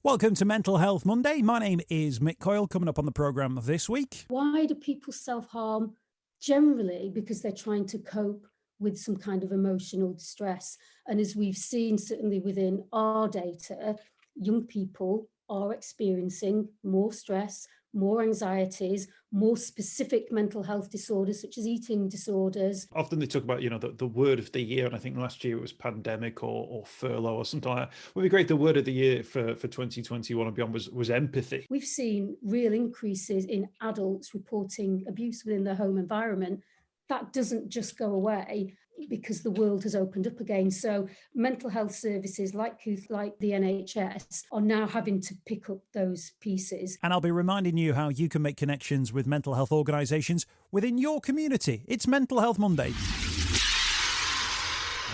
Welcome to Mental Health Monday. My name is Mick Coyle. Coming up on the programme this week. Why do people self-harm? Generally because they're trying to cope with some kind of emotional distress. And as we've seen, certainly within our data, young people are experiencing more stress, more anxieties, more specific mental health disorders such as eating disorders. Often they talk about, the word of the year, and I think last year it was pandemic or furlough or something like that. Would be great. The word of the year for 2021 and beyond was empathy. We've seen real increases in adults reporting abuse within their home environment. That doesn't just go away because the world has opened up again. So mental health services like Kooth, like the NHS, are now having to pick up those pieces. And I'll be reminding you how you can make connections with mental health organisations within your community. It's Mental Health Monday.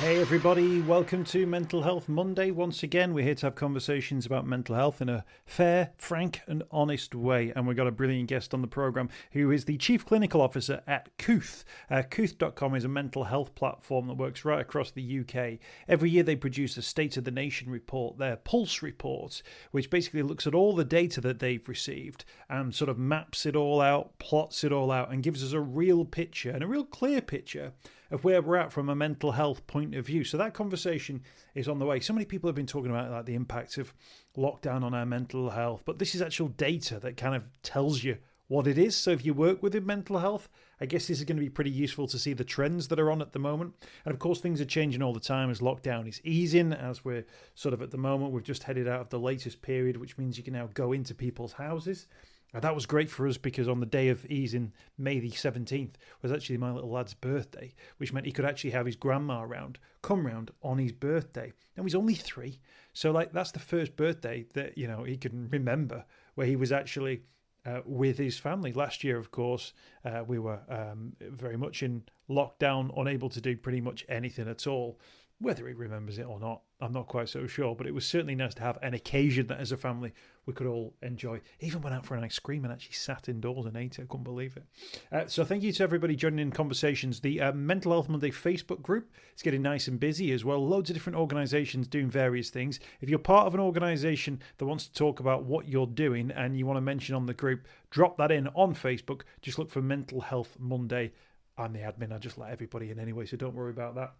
Hey everybody, welcome to Mental Health Monday. Once again, we're here to have conversations about mental health in a fair, frank and honest way. And we've got a brilliant guest on the programme who is the Chief Clinical Officer at Kooth. Kooth.com is a mental health platform that works right across the UK. Every year they produce a State of the Nation report, their Pulse report, which basically looks at all the data that they've received and sort of maps it all out, plots it all out and gives us a real picture and a real clear picture of where we're at from a mental health point of view. So that conversation is on the way. So many people have been talking about like the impact of lockdown on our mental health, but this is actual data that kind of tells you what it is. So if you work within mental health, I guess this is going to be pretty useful to see the trends that are on at the moment. And of course, things are changing all the time as lockdown is easing, as we're sort of at the moment, we've just headed out of the latest period, which means you can now go into people's houses. That was great for us because on the day of easing, May the 17th, was actually my little lad's birthday, which meant he could actually have his grandma come round on his birthday. And he's only 3. So that's the first birthday that, he can remember where he was actually with his family. Last year, of course, we were very much in lockdown, unable to do pretty much anything at all. Whether he remembers it or not, I'm not quite so sure, but it was certainly nice to have an occasion that as a family we could all enjoy. Even went out for an ice cream and actually sat indoors and ate it. I couldn't believe it. So thank you to everybody joining in conversations. The Mental Health Monday Facebook group is getting nice and busy as well. Loads of different organisations doing various things. If you're part of an organisation that wants to talk about what you're doing and you want to mention on the group, drop that in on Facebook. Just look for Mental Health Monday. I'm the admin. I just let everybody in anyway, so don't worry about that.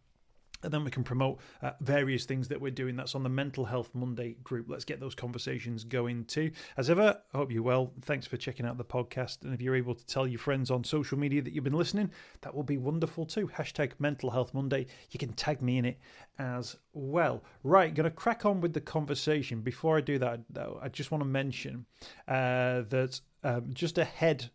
And then we can promote various things that we're doing. That's on the Mental Health Monday group. Let's get those conversations going too. As ever, I hope you're well. Thanks for checking out the podcast. And if you're able to tell your friends on social media that you've been listening, that will be wonderful too. Hashtag Mental Health Monday. You can tag me in it as well. Right, going to crack on with the conversation. Before I do that, though, I just want to mention that just ahead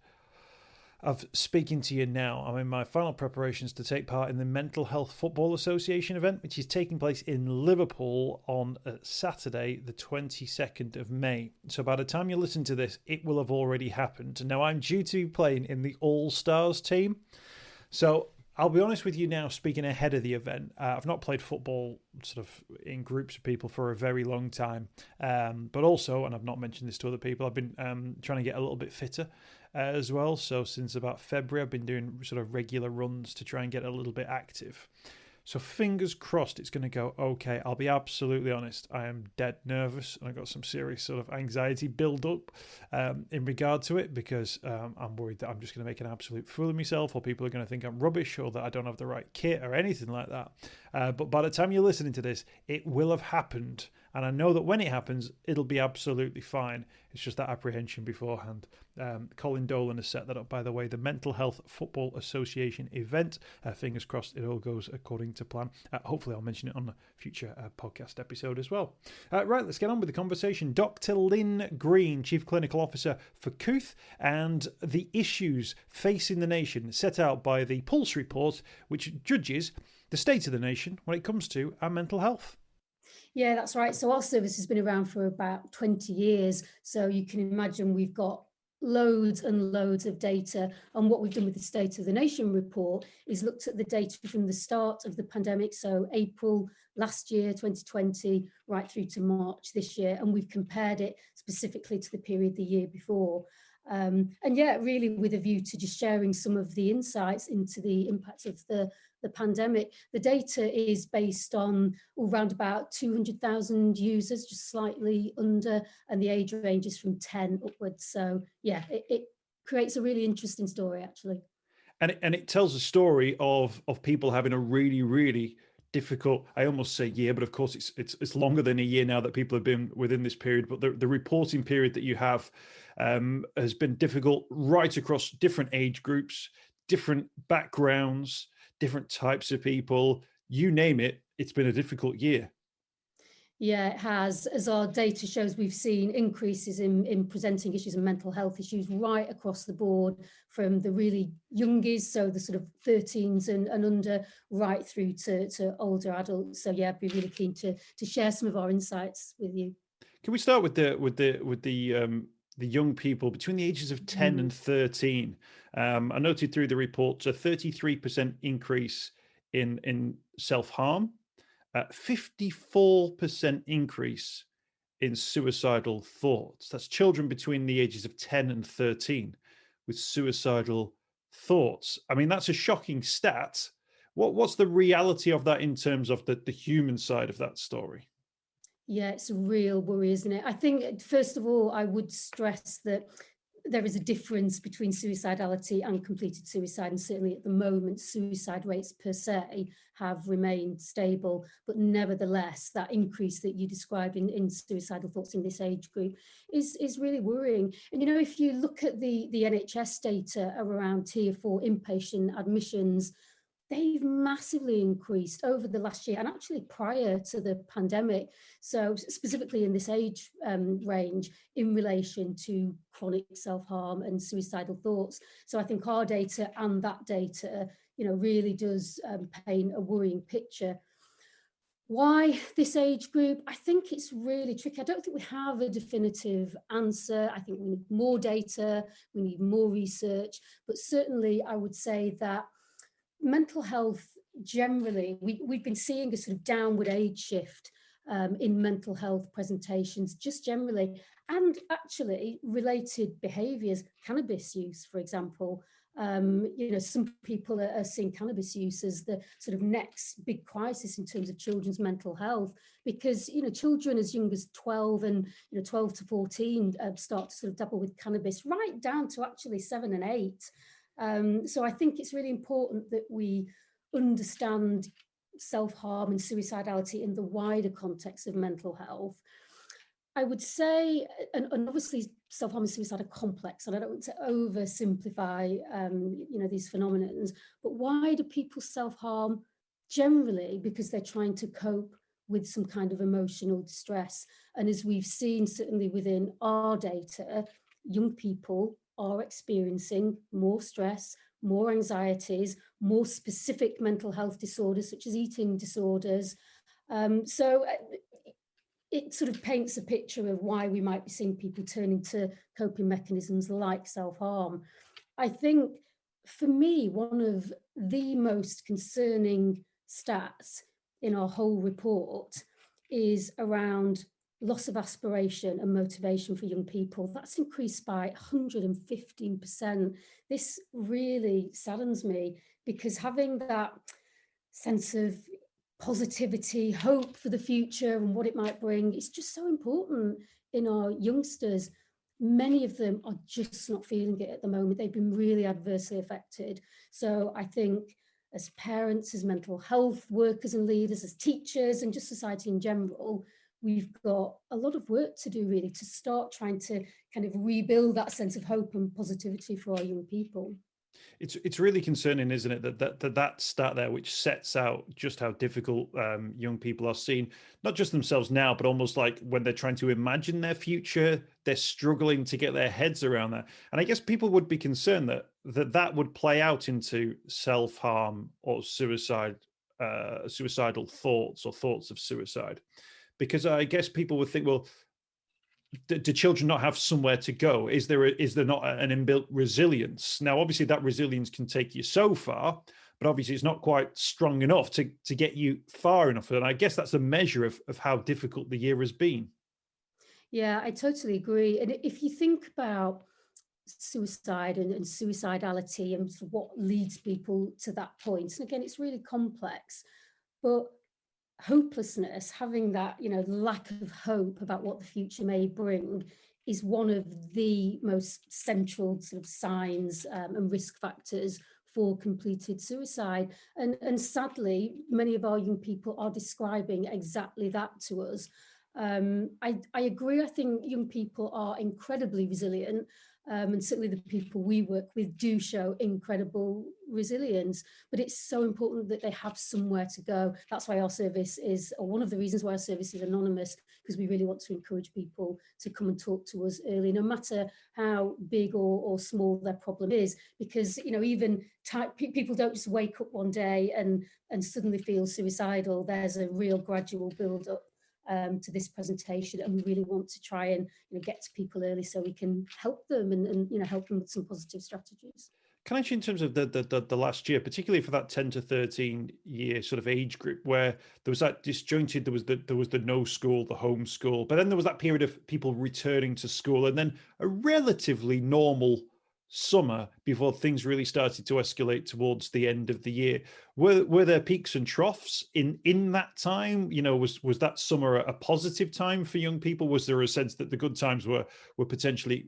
of speaking to you now, I'm in my final preparations to take part in the Mental Health Football Association event, which is taking place in Liverpool on Saturday, the 22nd of May. So by the time you listen to this, it will have already happened. Now, I'm due to be playing in the All-Stars team. So I'll be honest with you now, speaking ahead of the event. I've not played football sort of in groups of people for a very long time. But also, and I've not mentioned this to other people, I've been trying to get a little bit fitter as well. So since about February, I've been doing sort of regular runs to try and get a little bit active. So fingers crossed it's going to go okay. I'll be absolutely honest. I am dead nervous and I've got some serious sort of anxiety build up in regard to it because I'm worried that I'm just going to make an absolute fool of myself or people are going to think I'm rubbish or that I don't have the right kit or anything like that. But by the time you're listening to this, it will have happened. And I know that when it happens, it'll be absolutely fine. It's just that apprehension beforehand. Colin Dolan has set that up, by the way, the Mental Health Football Association event. Fingers crossed it all goes according to plan. Hopefully I'll mention it on a future podcast episode as well. Right, let's get on with the conversation. Dr. Lynne Green, Chief Clinical Officer for Kooth, and the issues facing the nation set out by the Pulse report, which judges the state of the nation when it comes to our mental health. Yeah, that's right. So our service has been around for about 20 years. So you can imagine we've got loads and loads of data. And what we've done with the State of the Nation report is looked at the data from the start of the pandemic, so April last year, 2020, right through to March this year. And we've compared it specifically to the period the year before. And yeah, really with a view to just sharing some of the insights into the impact of the the pandemic. The data is based on around about 200,000 users, just slightly under, and the age range is from 10 upwards. So yeah, it creates a really interesting story, actually. And it tells a story of people having a really, really difficult, I almost say year, but of course it's longer than a year now that people have been within this period. But the reporting period that you have has been difficult right across different age groups, different backgrounds, different types of people, you name it, it's been a difficult year. Yeah, it has. As our data shows, we've seen increases in presenting issues and mental health issues right across the board, from the really youngies, so the sort of 13s and under, right through to older adults. So yeah, I'd be really keen to share some of our insights with you. Can we start with the young people between the ages of 10 and 13? I noted through the reports a 33% increase in self-harm, 54% increase in suicidal thoughts. That's children between the ages of 10 and 13 with suicidal thoughts. I mean, that's a shocking stat. What's the reality of that in terms of the human side of that story? Yeah, it's a real worry, isn't it? I think, first of all, I would stress that there is a difference between suicidality and completed suicide, and certainly at the moment suicide rates per se have remained stable, but nevertheless that increase that you described in suicidal thoughts in this age group is really worrying. And if you look at the NHS data around tier 4 inpatient admissions, they've massively increased over the last year and actually prior to the pandemic. So specifically in this age range in relation to chronic self-harm and suicidal thoughts. So I think our data and that data, really does paint a worrying picture. Why this age group? I think it's really tricky. I don't think we have a definitive answer. I think we need more data, we need more research, but certainly I would say that mental health generally, we've been seeing a sort of downward age shift in mental health presentations, just generally, and actually related behaviours, cannabis use, for example. Some people are seeing cannabis use as the sort of next big crisis in terms of children's mental health, because children as young as 12 and 12 to 14 start to sort of dabble with cannabis, right down to actually 7 and 8. So I think it's really important that we understand self-harm and suicidality in the wider context of mental health. I would say, and obviously self-harm and suicide are complex, and I don't want to oversimplify these phenomena, but why do people self-harm? Generally because they're trying to cope with some kind of emotional distress. And as we've seen, certainly within our data, young people are experiencing more stress, more anxieties, more specific mental health disorders such as eating disorders. So it sort of paints a picture of why we might be seeing people turning to coping mechanisms like self-harm. I think for me, one of the most concerning stats in our whole report is around loss of aspiration and motivation for young people. That's increased by 115%. This really saddens me, because having that sense of positivity, hope for the future and what it might bring, is just so important in our youngsters. Many of them are just not feeling it at the moment. They've been really adversely affected. So I think as parents, as mental health workers and leaders, as teachers, and just society in general, we've got a lot of work to do, really, to start trying to kind of rebuild that sense of hope and positivity for our young people. It's really concerning, isn't it, that stat there, which sets out just how difficult young people are seeing, not just themselves now, but almost like when they're trying to imagine their future, they're struggling to get their heads around that. And I guess people would be concerned that would play out into self-harm or suicidal thoughts or thoughts of suicide. Because I guess people would think, well, do children not have somewhere to go? Is there not an inbuilt resilience? Now, obviously, that resilience can take you so far, but obviously it's not quite strong enough to get you far enough. And I guess that's a measure of how difficult the year has been. Yeah, I totally agree. And if you think about suicide and suicidality and sort of what leads people to that point. And again, it's really complex, but hopelessness, having that, lack of hope about what the future may bring, is one of the most central sort of signs and risk factors for completed suicide. And sadly, many of our young people are describing exactly that to us. I agree. I think young people are incredibly resilient. And certainly the people we work with do show incredible resilience, but it's so important that they have somewhere to go. That's why our service is, or one of the reasons why our service is anonymous, because we really want to encourage people to come and talk to us early, no matter how big or small their problem is, because, even people don't just wake up one day and suddenly feel suicidal. There's a real gradual build up to this presentation, and we really want to try and get to people early so we can help them and help them with some positive strategies. Can I, in terms of the last year, particularly for that 10 to 13 year sort of age group, where there was that disjointed, there was the no school, the home school, but then there was that period of people returning to school, and then a relatively normal summer before things really started to escalate towards the end of the year. Were there peaks and troughs in that time? Was that summer a positive time for young people? Was there a sense that the good times were potentially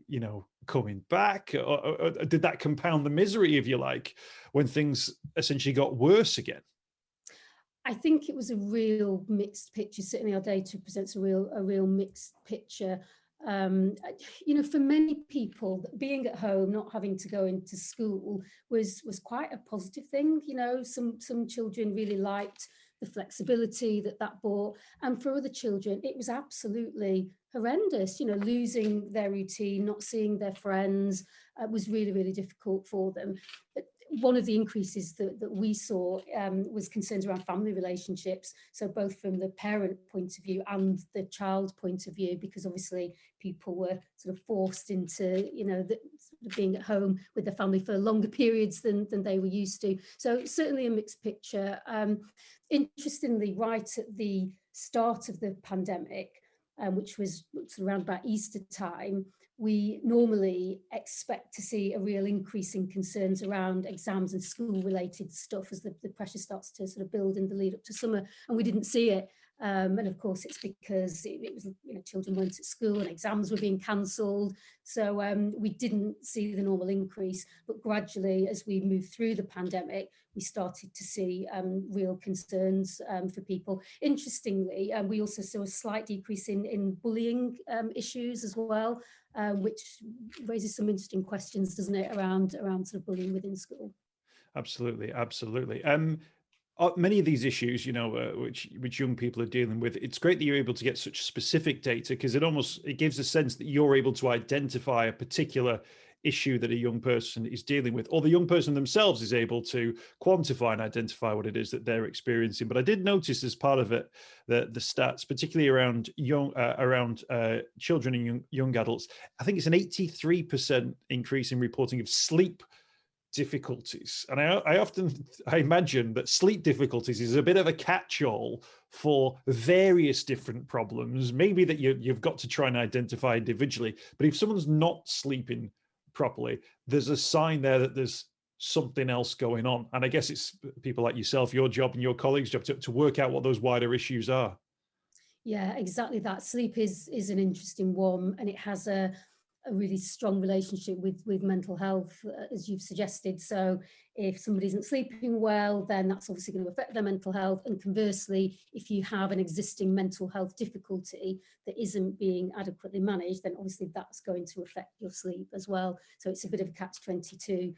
coming back, or did that compound the misery, if you like, when things essentially got worse again? I think it was a real mixed picture. Certainly our data presents a real mixed picture. For many people, being at home, not having to go into school was quite a positive thing. Some children really liked the flexibility that brought, and for other children, it was absolutely horrendous. Losing their routine, not seeing their friends, was really, really difficult for them. But one of the increases that we saw was concerns around family relationships. So both from the parent point of view and the child point of view, because obviously people were sort of forced into, being at home with their family for longer periods than they were used to. So certainly a mixed picture. Interestingly, right at the start of the pandemic, which was around about Easter time, we normally expect to see a real increase in concerns around exams and school-related stuff as the pressure starts to sort of build in the lead up to summer, and we didn't see it. And of course, it's because it was, children weren't at school and exams were being cancelled. So we didn't see the normal increase. But gradually, as we moved through the pandemic, we started to see real concerns for people. Interestingly, we also saw a slight decrease in bullying issues as well, which raises some interesting questions, doesn't it, around sort of bullying within school. Absolutely. Many of these issues, which young people are dealing with, it's great that you're able to get such specific data, because it gives a sense that you're able to identify a particular issue that a young person is dealing with, or the young person themselves is able to quantify and identify what it is that they're experiencing. But I did notice, as part of it, the stats, particularly around children and young adults, I think it's an 83% increase in reporting of sleep difficulties. And I imagine that sleep difficulties is a bit of a catch-all for various different problems, maybe that you've got to try and identify individually. But if someone's not sleeping properly, there's a sign there that there's something else going on. And I guess it's people like yourself, your job and your colleagues' job to work out what those wider issues are. Yeah, exactly that. Sleep is an interesting one, and it has a really strong relationship with mental health, as you've suggested. So if somebody isn't sleeping well, then that's obviously going to affect their mental health. And conversely, if you have an existing mental health difficulty that isn't being adequately managed, then obviously that's going to affect your sleep as well. So it's a bit of a catch-22.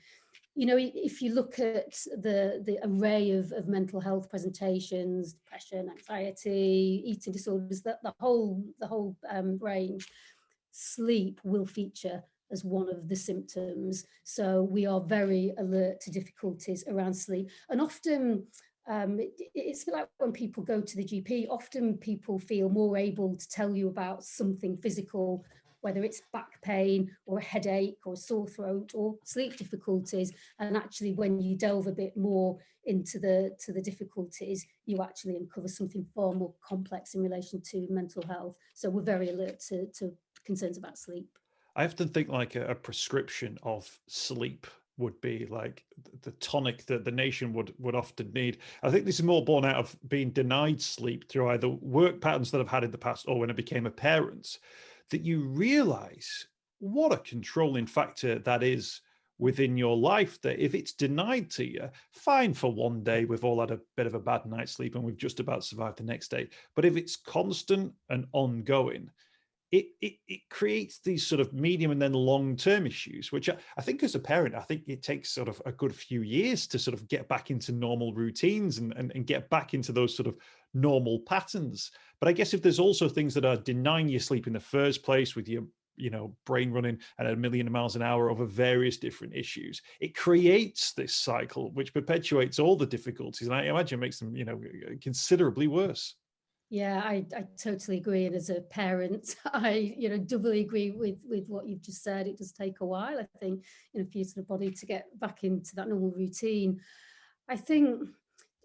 If you look at the array of mental health presentations, depression, anxiety, eating disorders, the whole range, sleep will feature as one of the symptoms. So we are very alert to difficulties around sleep. And often it's like when people go to the GP, often people feel more able to tell you about something physical, whether it's back pain or a headache or a sore throat or sleep difficulties. And actually, when you delve a bit more into the difficulties, you actually uncover something far more complex in relation to mental health. So we're very alert to concerns about sleep. I often think like a prescription of sleep would be like the tonic that the nation would often need. I think this is more born out of being denied sleep through either work patterns that I've had in the past or when I became a parent, that you realize what a controlling factor that is within your life, that if it's denied to you, fine, for one day we've all had a bit of a bad night's sleep and we've just about survived the next day. But if it's constant and ongoing, it creates these sort of medium and then long-term issues, which I think as a parent, I think it takes sort of a good few years to sort of get back into normal routines and get back into those sort of normal patterns. But I guess if there's also things that are denying you sleep in the first place, with your brain running at a million miles an hour over various different issues, it creates this cycle which perpetuates all the difficulties, and I imagine makes them considerably worse. Yeah, I totally agree. And as a parent, I, doubly agree with what you've just said. It does take a while, I think, for your sort of body to get back into that normal routine. I think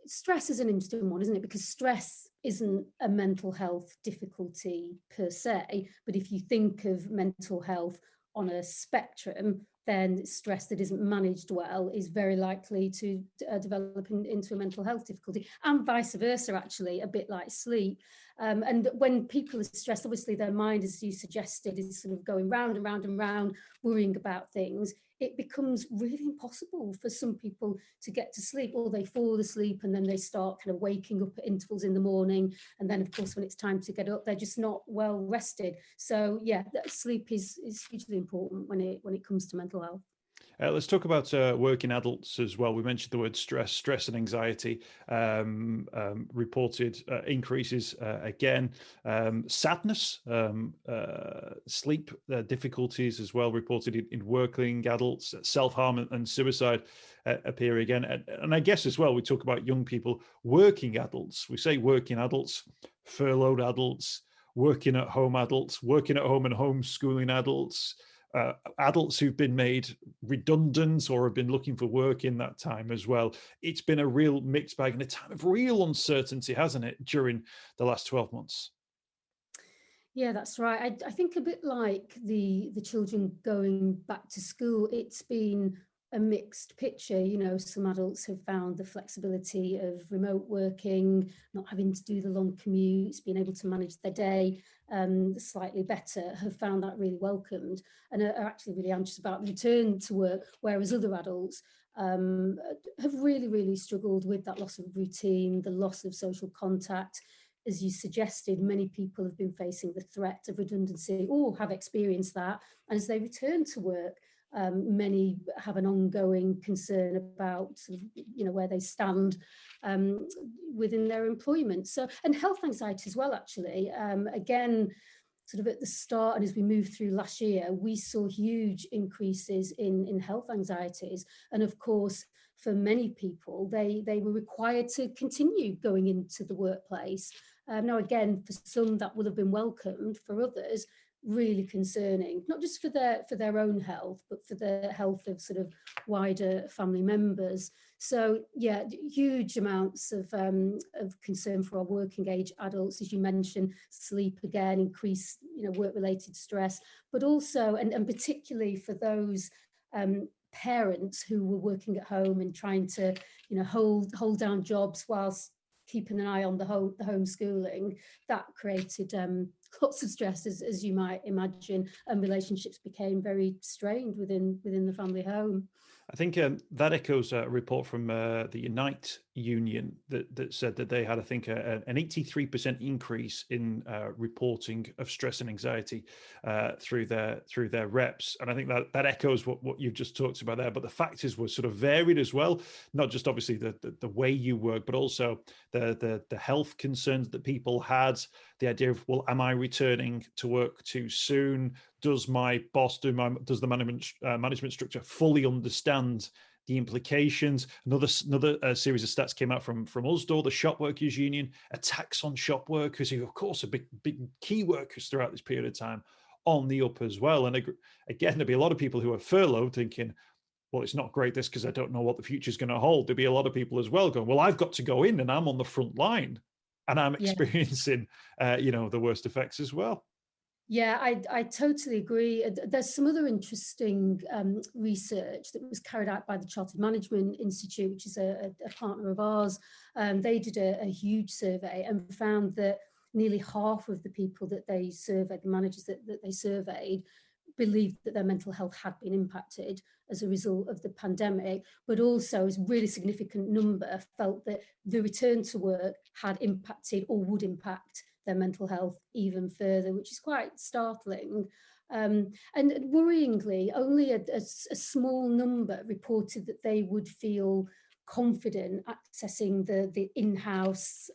stress is an interesting one, isn't it? Because stress isn't a mental health difficulty per se, but if you think of mental health on a spectrum, then stress that isn't managed well is very likely to develop into a mental health difficulty, and vice versa, actually, a bit like sleep. And when people are stressed, obviously their mind, as you suggested, is sort of going round and round and round, worrying about things. It becomes really impossible for some people to get to sleep, or they fall asleep and then they start kind of waking up at intervals in the morning. And then, of course, when it's time to get up, they're just not well rested. So, yeah, sleep is hugely important when it comes to mental health. Let's talk about working adults as well. We mentioned the word stress and anxiety, reported increases again. Sadness, sleep difficulties as well, reported in working adults. Self-harm and suicide appear again. And I guess as well, we talk about young people, working adults. We say working adults, furloughed adults, working at home adults, working at home and homeschooling adults. Adults who've been made redundant or have been looking for work in that time as well. It's been a real mixed bag and a time of real uncertainty, hasn't it, during the last 12 months? Yeah, that's right. I think a bit like the children going back to school, it's been a mixed picture. Some adults have found the flexibility of remote working, not having to do the long commutes, being able to manage their day slightly better, have found that really welcomed and are actually really anxious about the return to work, whereas other adults have really, really struggled with that loss of routine, the loss of social contact. As you suggested, many people have been facing the threat of redundancy or have experienced that. And as they return to work, many have an ongoing concern about where they stand within their employment. So, and health anxiety as well, actually. Again, sort of at the start, and as we moved through last year, we saw huge increases in health anxieties. And of course, for many people, they were required to continue going into the workplace. Now, again, for some that will have been welcomed, for others, really concerning, not just for their own health, but for the health of sort of wider family members. So yeah, huge amounts of concern for our working age adults, as you mentioned. Sleep again, increased work-related stress, but also and particularly for those parents who were working at home and trying to hold down jobs whilst keeping an eye on the homeschooling. That created lots of stress, as you might imagine, and relationships became very strained within the family home. I think that echoes a report from the Unite Union that said that they had, I think, an 83% increase in reporting of stress and anxiety through their reps. And I think that echoes what you've just talked about there. But the factors were sort of varied as well, not just obviously the way you work, but also the health concerns that people had. The idea of, well, am I returning to work too soon? Does my boss, does the management structure fully understand the implications? Another series of stats came out from USDOR, the shop workers union, attacks on shop workers, who of course are big key workers throughout this period of time, on the up as well. And again, there'll be a lot of people who are furloughed thinking, well, it's not great this because I don't know what the future is going to hold. There'll be a lot of people as well going, well, I've got to go in and I'm on the front line and I'm experiencing, the worst effects as well. Yeah, I totally agree. There's some other interesting research that was carried out by the Chartered Management Institute, which is a partner of ours. They did a huge survey and found that nearly half of the people that they surveyed, the managers that they surveyed, believed that their mental health had been impacted as a result of the pandemic, but also a really significant number felt that the return to work had impacted or would impact their mental health even further, which is quite startling. And worryingly, only a small number reported that they would feel confident accessing the in-house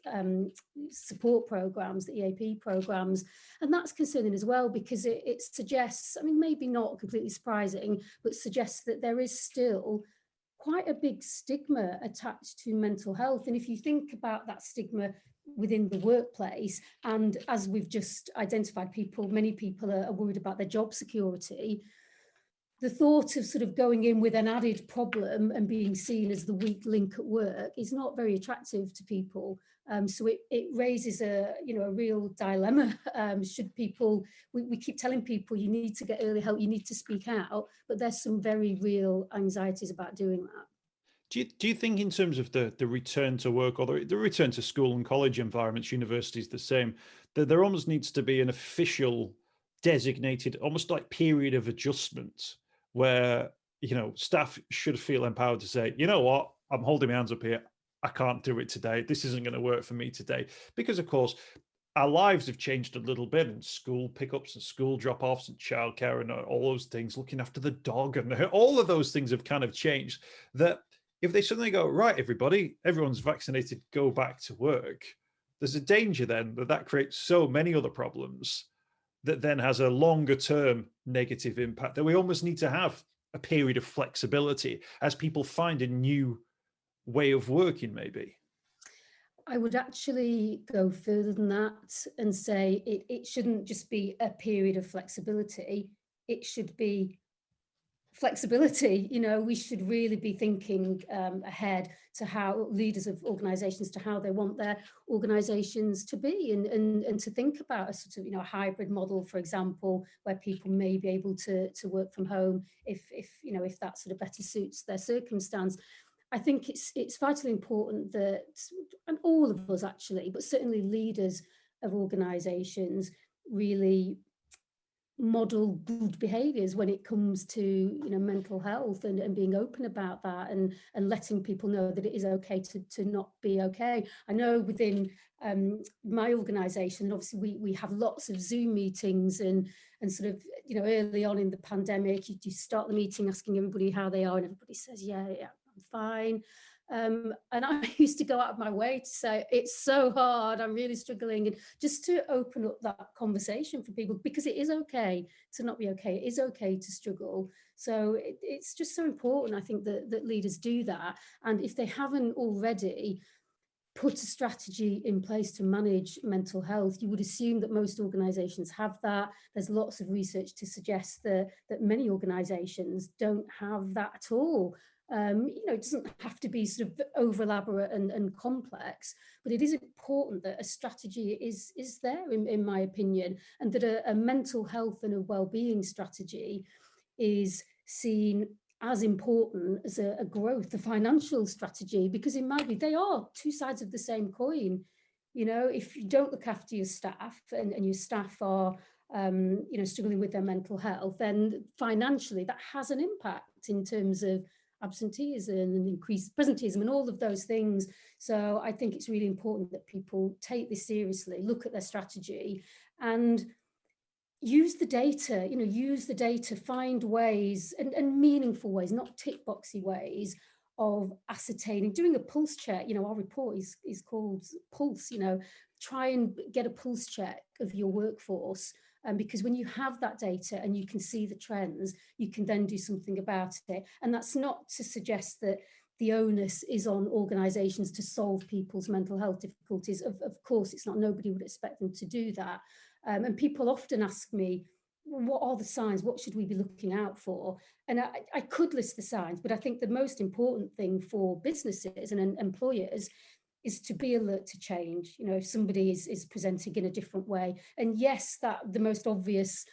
support programs, the EAP programs. And that's concerning as well, because it suggests, I mean, maybe not completely surprising, but suggests that there is still quite a big stigma attached to mental health. And if you think about that stigma within the workplace, and as we've just identified, many people are worried about their job security, the thought of sort of going in with an added problem and being seen as the weak link at work is not very attractive to people. So it raises a real dilemma. Should people, we keep telling people you need to get early help, you need to speak out, but there's some very real anxieties about doing that. Do you think in terms of the return to work or the return to school and college environments, universities the same, that there almost needs to be an official designated, almost like period of adjustment where, staff should feel empowered to say, you know what, I'm holding my hands up here. I can't do it today. This isn't going to work for me today. Because of course, our lives have changed a little bit, and school pickups and school drop-offs and childcare and all those things, looking after the dog and all of those things have kind of changed, that if they suddenly go, right, everybody, everyone's vaccinated, go back to work, there's a danger then that creates so many other problems that then has a longer term negative impact, that we almost need to have a period of flexibility as people find a new way of working, maybe. I would actually go further than that and say it shouldn't just be a period of flexibility. It should be flexibility. We should really be thinking ahead to how leaders of organizations, to how they want their organizations to be, and to think about a sort of, a hybrid model, for example, where people may be able to work from home if that sort of better suits their circumstance. I think it's vitally important that, and all of us actually, but certainly leaders of organizations, really model good behaviors when it comes to mental health, and being open about that, and letting people know that it is okay to not be okay. I know within my organization, obviously we have lots of Zoom meetings, and sort of early on in the pandemic, you start the meeting asking everybody how they are, and everybody says yeah, I'm fine. And I used to go out of my way to say, it's so hard, I'm really struggling, and just to open up that conversation for people, because it is okay to not be okay. It is okay to struggle. So it's just so important, I think, that leaders do that. And if they haven't already put a strategy in place to manage mental health, you would assume that most organizations have that. There's lots of research to suggest that many organizations don't have that at all. It doesn't have to be sort of over elaborate and complex, but it is important that a strategy is there, in my opinion, and that a mental health and a well-being strategy is seen as important as a growth, a financial strategy, because in my view, they are two sides of the same coin. If you don't look after your staff, and your staff are struggling with their mental health, then financially that has an impact in terms of absenteeism and increased presenteeism and all of those things. So I think it's really important that people take this seriously, look at their strategy, and use the data, find ways, and meaningful ways, not tick boxy ways, of ascertaining, doing a pulse check. Our report is called Pulse. Try and get a pulse check of your workforce. Because when you have that data and you can see the trends, you can then do something about it. And that's not to suggest that the onus is on organizations to solve people's mental health difficulties. Of course, it's not. Nobody would expect them to do that. And people often ask me, what are the signs? What should we be looking out for? And I could list the signs, but I think the most important thing for businesses and employers is to be alert to change. You know, if somebody is presenting in a different way, and yes, that the most obvious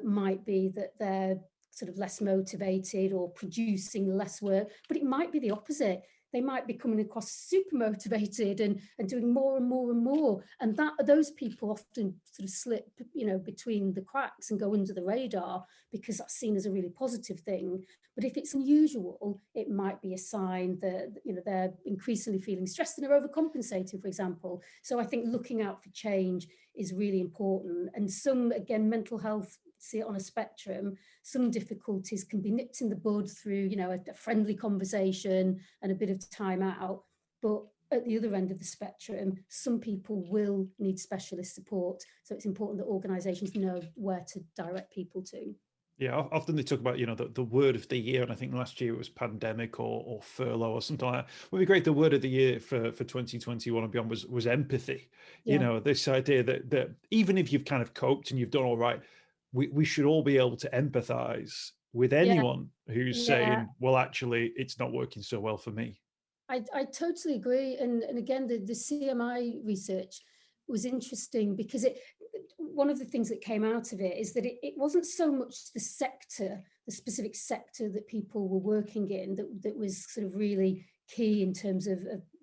might be that they're sort of less motivated or producing less work, but it might be the opposite. They might be coming across super motivated and doing more and more and more. And that those people often sort of slip, you know, between the cracks and go under the radar because that's seen as a really positive thing. But if it's unusual, it might be a sign that, you know, they're increasingly feeling stressed and are overcompensating, for example. So I think looking out for change is really important. And some, again, mental health, see it on a spectrum. Some difficulties can be nipped in the bud through, you know, a friendly conversation and a bit of time out. But at the other end of the spectrum, some people will need specialist support. So it's important that organisations know where to direct people to. Yeah, often they talk about, you know, the word of the year, and I think last year it was pandemic or furlough or something like that. Would be great. The word of the year for 2021 and beyond was empathy. Yeah. You know, this idea that even if you've kind of coped and you've done all right, we should all be able to empathize with anyone who's saying, well, actually, it's not working so well for me. I totally agree. And again, the CMI research was interesting because one of the things that came out of it is that it wasn't so much the sector, the specific sector that people were working in that was sort of really key in terms of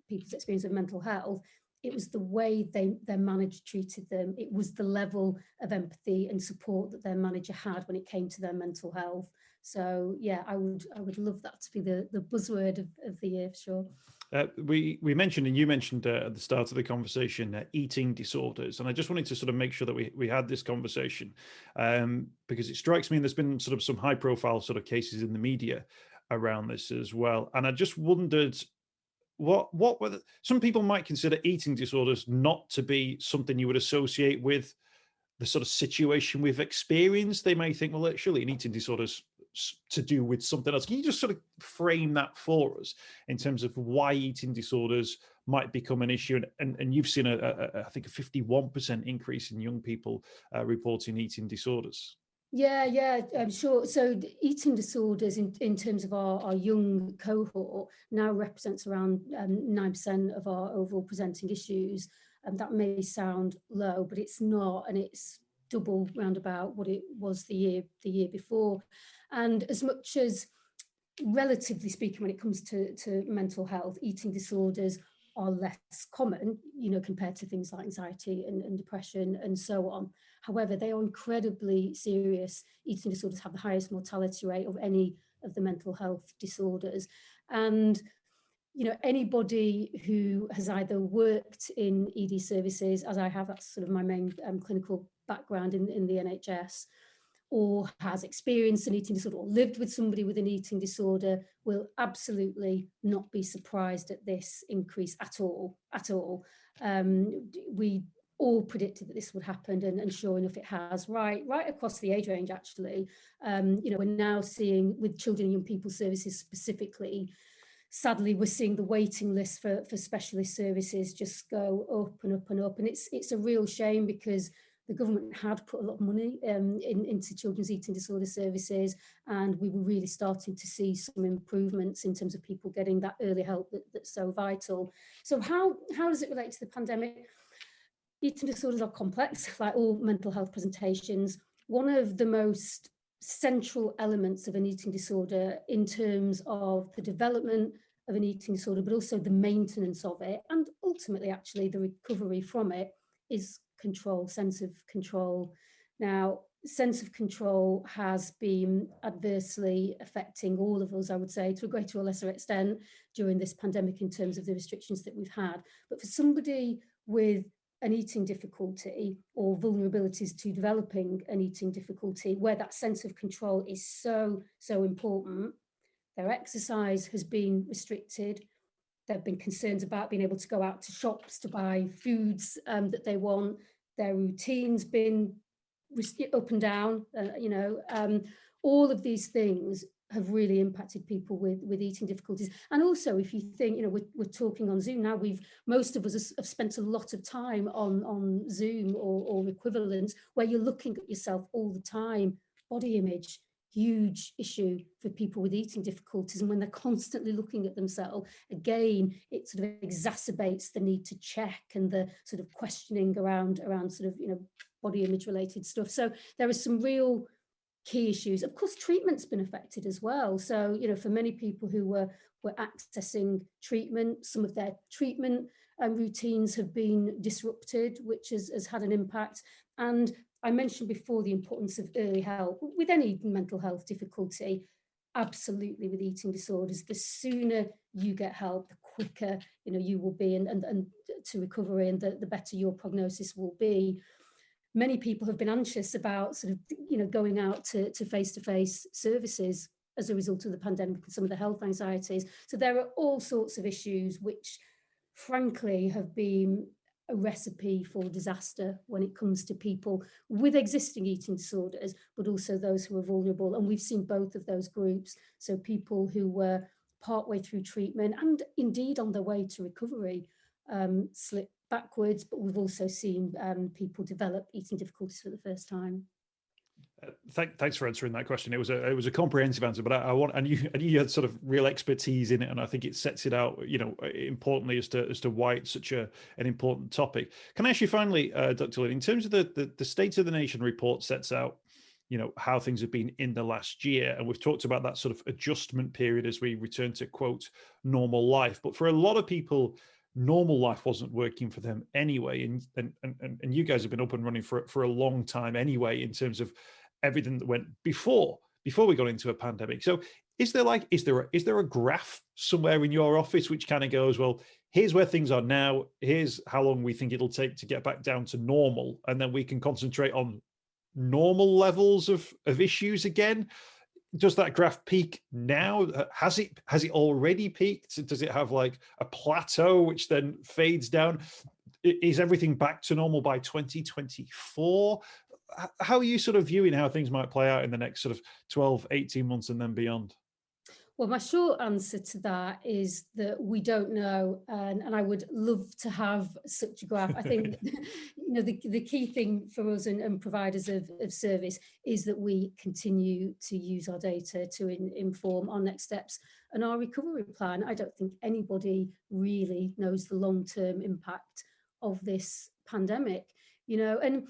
people's experience of mental health. It was the way their manager treated them. It was the level of empathy and support that their manager had when it came to their mental health. So yeah, I would love that to be the buzzword of the year for sure. We mentioned, and you mentioned at the start of the conversation, eating disorders, and I just wanted to sort of make sure that we had this conversation because it strikes me, and there's been sort of some high-profile sort of cases in the media around this as well, and I just wondered what were some people might consider eating disorders not to be something you would associate with the sort of situation we've experienced. They may think, well, surely an eating disorder's to do with something else. Can you just sort of frame that for us in terms of why eating disorders might become an issue? And you've seen I think a 51% increase in young people reporting eating disorders. Yeah, I'm sure. So eating disorders in terms of our young cohort now represents around 9% of our overall presenting issues. And that may sound low, but it's not, and it's double roundabout what it was the year before. And as much as, relatively speaking, when it comes to mental health, eating disorders are less common, you know, compared to things like anxiety and depression and so on. However, they are incredibly serious. Eating disorders have the highest mortality rate of any of the mental health disorders. And, you know, anybody who has either worked in ED services, as I have, that's sort of my main clinical background in the NHS, or has experienced an eating disorder or lived with somebody with an eating disorder will absolutely not be surprised at this increase at all. We all predicted that this would happen, and sure enough it has, right across the age range actually. You know, we're now seeing with children and young people services specifically, sadly, we're seeing the waiting list for specialist services just go up and up and up. And it's a real shame because the government had put a lot of money into children's eating disorder services, and we were really starting to see some improvements in terms of people getting that early help that's so vital. So how does it relate to the pandemic? Eating disorders are complex, like all mental health presentations. One of the most central elements of an eating disorder in terms of the development of an eating disorder, but also the maintenance of it, and ultimately actually the recovery from it, is control, sense of control. Now, sense of control has been adversely affecting all of us, I would say, to a greater or lesser extent during this pandemic in terms of the restrictions that we've had. But for somebody with an eating difficulty or vulnerabilities to developing an eating difficulty, where that sense of control is so important, their exercise has been restricted. There have been concerns about being able to go out to shops to buy foods that they want. Their routine's been up and down, all of these things have really impacted people with eating difficulties. And also, if you think, you know, we're talking on Zoom now, most of us have spent a lot of time on Zoom or equivalents, where you're looking at yourself all the time, body image, huge issue for people with eating difficulties. And when they're constantly looking at themselves, again, it sort of exacerbates the need to check and the sort of questioning around sort of, body image related stuff. So there are some real key issues. Of course, treatment's been affected as well. So, for many people who were accessing treatment, some of their treatment routines have been disrupted, which has had an impact. And I mentioned before the importance of early help with any mental health difficulty. Absolutely, with eating disorders, the sooner you get help, the quicker you will be and to recovery, and the better your prognosis will be. Many people have been anxious about sort of going out to face-to-face services as a result of the pandemic and some of the health anxieties. So there are all sorts of issues which, frankly, have been a recipe for disaster when it comes to people with existing eating disorders, but also those who are vulnerable. And we've seen both of those groups. So people who were partway through treatment and indeed on their way to recovery slip backwards, but we've also seen people develop eating difficulties for the first time. Thanks for answering that question. It was a comprehensive answer, but I knew you had sort of real expertise in it, and I think it sets it out, importantly as to why it's such an important topic. Can I ask you finally, Dr. Lynne, in terms of the State of the Nation report sets out, how things have been in the last year, and we've talked about that sort of adjustment period as we return to quote normal life. But for a lot of people, normal life wasn't working for them anyway, and you guys have been up and running for a long time anyway in terms of everything that went before we got into a pandemic. So is there a graph somewhere in your office which kind of goes, well, here's where things are now, here's how long we think it'll take to get back down to normal, and then we can concentrate on normal levels of issues again? Does that graph peak now? Has it already peaked? Does it have like a plateau which then fades down? Is everything back to normal by 2024? How are you sort of viewing how things might play out in the next sort of 12, 18 months and then beyond? Well, my short answer to that is that we don't know, and I would love to have such a graph. I think the key thing for us and providers of service is that we continue to use our data to inform our next steps and our recovery plan. I don't think anybody really knows the long-term impact of this pandemic, and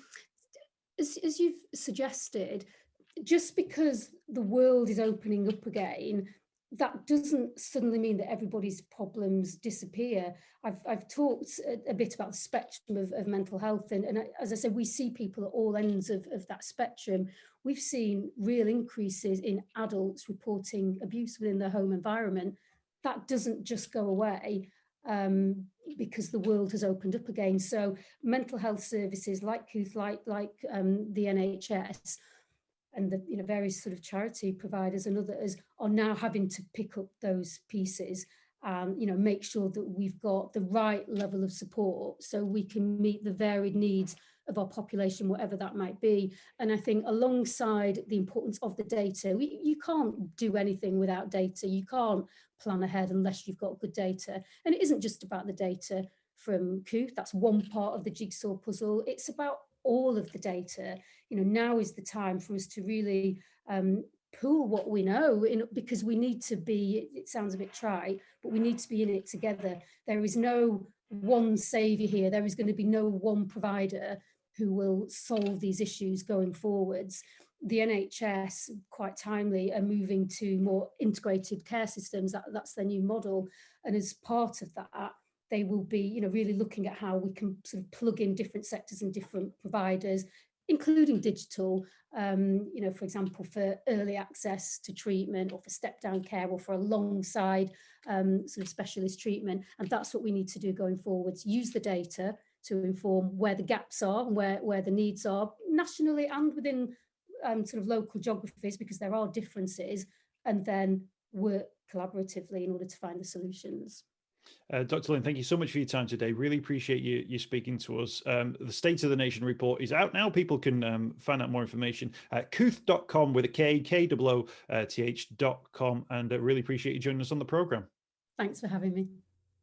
as you've suggested, just because the world is opening up again, that doesn't suddenly mean that everybody's problems disappear. I've talked a bit about the spectrum of mental health, and as I said, we see people at all ends of that spectrum. We've seen real increases in adults reporting abuse within their home environment. That doesn't just go away because the world has opened up again. So mental health services like Kooth, like the NHS, and the various sort of charity providers and others are now having to pick up those pieces and make sure that we've got the right level of support so we can meet the varied needs of our population, whatever that might be. And I think alongside the importance of the data, you can't do anything without data. You can't plan ahead unless you've got good data. And it isn't just about the data from Kooth. That's one part of the jigsaw puzzle. It's about all of the data. Now is the time for us to really pool what we know because we need to be, it sounds a bit trite, but we need to be in it together. There is no one saviour here. There is going to be no one provider who will solve these issues going forwards. The NHS, quite timely, are moving to more integrated care systems. That's their new model. And as part of that, they will be, really looking at how we can sort of plug in different sectors and different providers, including digital, for example, for early access to treatment or for step-down care or for alongside sort of specialist treatment. And that's what we need to do going forwards. Use the data to inform where the gaps are and where the needs are nationally and within sort of local geographies, because there are differences, and then work collaboratively in order to find the solutions. Dr. Lynne, thank you so much for your time today. Really appreciate you speaking to us. The State of the Nation report is out now. People can find out more information at kooth.com with a K, KOOTH.com, and really appreciate you joining us on the programme. Thanks for having me.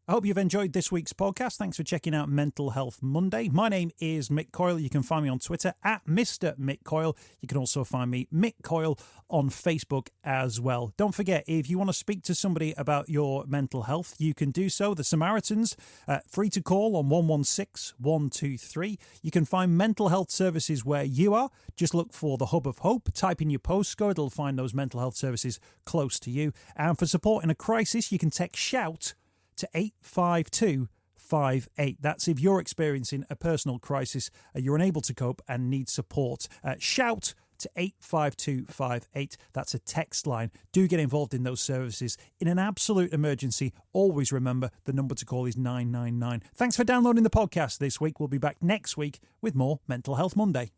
I hope you've enjoyed this week's podcast. Thanks for checking out Mental Health Monday. My name is Mick Coyle. You can find me on Twitter at Mr. Mick Coyle. You can also find me, Mick Coyle, on Facebook as well. Don't forget, if you want to speak to somebody about your mental health, you can do so. The Samaritans, free to call on 116 123. You can find mental health services where you are. Just look for the Hub of Hope. Type in your postcode. It'll find those mental health services close to you. And for support in a crisis, you can text SHOUT to 85258. That's if you're experiencing a personal crisis, you're unable to cope and need support. Shout to 85258. That's a text line. Do get involved in those services. In an absolute emergency, always remember the number to call is 999. Thanks for downloading the podcast this week. We'll be back next week with more Mental Health Monday.